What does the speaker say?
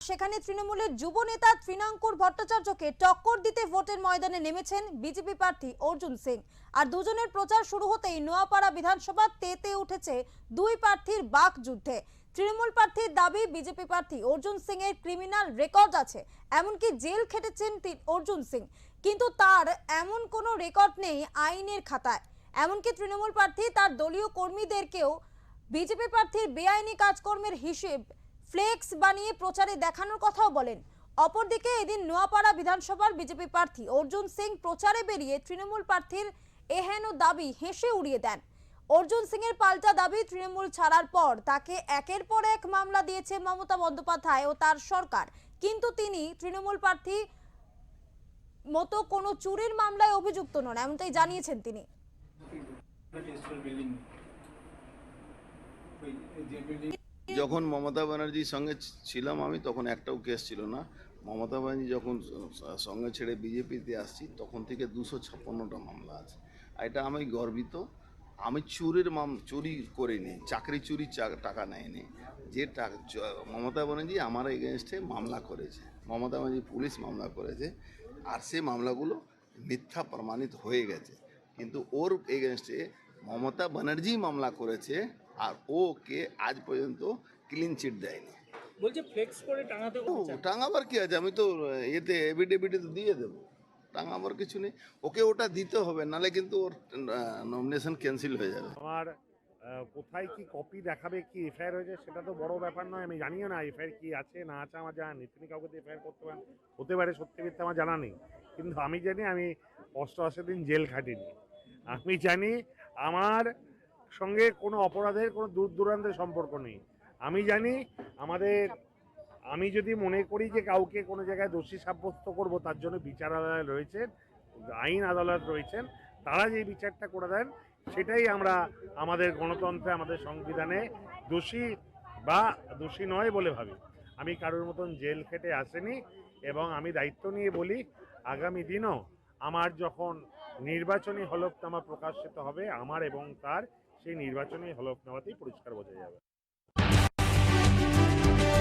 সেখানে তৃণমূলের যুব নেতা তৃণাঙ্কুর ভট্টাচার্যকে টক্কর দিতে ভোটের ময়দানে নেমেছেন বিজেপি প্রার্থী অর্জুন সিং। আর দুজনের প্রচার শুরু হতেই নোয়াপাড়া বিধানসভা তেতে উঠেছে দুই প্রার্থীর বাক যুদ্ধে। তৃণমূল প্রার্থীর দাবি, বিজেপি প্রার্থী অর্জুন সিং এর ক্রিমিনাল রেকর্ড আছে, এমনকি জেল খেটেছেন অর্জুন সিং, কিন্তু তার এমন কোনো রেকর্ড নেই আইনের খাতায়। এমনকি তৃণমূল প্রার্থী তার দলীয় কর্মীদেরকেও বিজেপি প্রার্থীর বেআইনি কাজকর্মের হিসেব ফ্লেক্স বানিয়ে প্রচারে দেখানোর কথাও বলেন। অপরদিকে এদিন নোয়াপাড়া বিধানসভার বিজেপি প্রার্থী অর্জুন সিং প্রচারে বেরিয়ে তৃণমূল প্রার্থীর এহেন দাবি হেসে উড়িয়ে দেন। অর্জুন সিং এর পাল্টা দাবি, তৃণমূল ছাড়ার পর তাকে একের পর এক মামলা দিয়েছে মমতা বন্দ্যোপাধ্যায় ও তার সরকার, কিন্তু তিনি তৃণমূল প্রার্থী মতো কোনো চুরির মামলায় অভিযুক্ত নন, এমনটাই জানিয়েছেন তিনি। যখন মমতা ব্যানার্জির সঙ্গে ছিলাম আমি, তখন একটাও কেস ছিল না। মমতা ব্যানার্জি যখন সঙ্গে ছেড়ে বিজেপিতে আসছি, তখন থেকে 256টা মামলা আছে। এটা আমি গর্বিত। আমি চুরি করিনি, চাকরি চুরি টাকা নেয়নি। যে মমতা ব্যানার্জি আমার এগেনস্টে মামলা করেছে, মমতা ব্যানার্জি পুলিশ মামলা করেছে, আর সে মামলাগুলো মিথ্যা প্রমাণিত হয়ে গেছে। কিন্তু ওর এগেনস্টে মমতা ব্যানার্জি মামলা করেছে, আর ওকে আজ পর্যন্ত ক্লিন চিট দেয়নি। বলছে ফ্লেক্স করে টাঙাতে বলছে। টাঙাবার কি আছে? আমি তো এতে এভিডেভিটে তো দিয়ে দেবো, টাঙাবার কিছু নেই। ওকে ওটা দিতে হবে, নালে কিন্তু ওর নমিনেশন ক্যান্সেল হয়ে যাবে। আমার কোথায় কি কপি দেখাবে, কি এফআইআর হয়েছে সেটা তো বড় ব্যাপার নয়। আমি জানিও না এফআইআর কি আছে না আছে, আমার জানা নেই। তিনি কাউকে এফআইআর করতে পারেন, হতে পারে, সত্যি মিথ্যা আমার জানা নেই। কিন্তু আমি জানি আমি 88 দিন জেল খাটিনি। আমি জানি আমার সঙ্গে কোনো অপরাধের কোনো দূর দূরান্তের সম্পর্ক নেই। আমি জানি আমি যদি মনে করি যে কাউকে কোনো জায়গায় দোষী সাব্যস্ত করব, তার জন্য বিচার আদালত রয়েছেন, আইন আদালত রয়েছেন, তারা যে বিচারটা করে দেন সেটাই আমরা আমাদের গণতন্ত্রে, আমাদের সংবিধানে দোষী বা দোষী নয় বলে ভাবি। আমি কারোর মতন জেল খেটে আসেনি, এবং আমি দায়িত্ব নিয়ে বলি, আগামী দিনও আমার যখন নির্বাচনী হলফনামা প্রকাশিত হবে, আমার এবং তার সেই নির্বাচনী হলফনামাতেই পরিষ্কার বোঝা যাবে।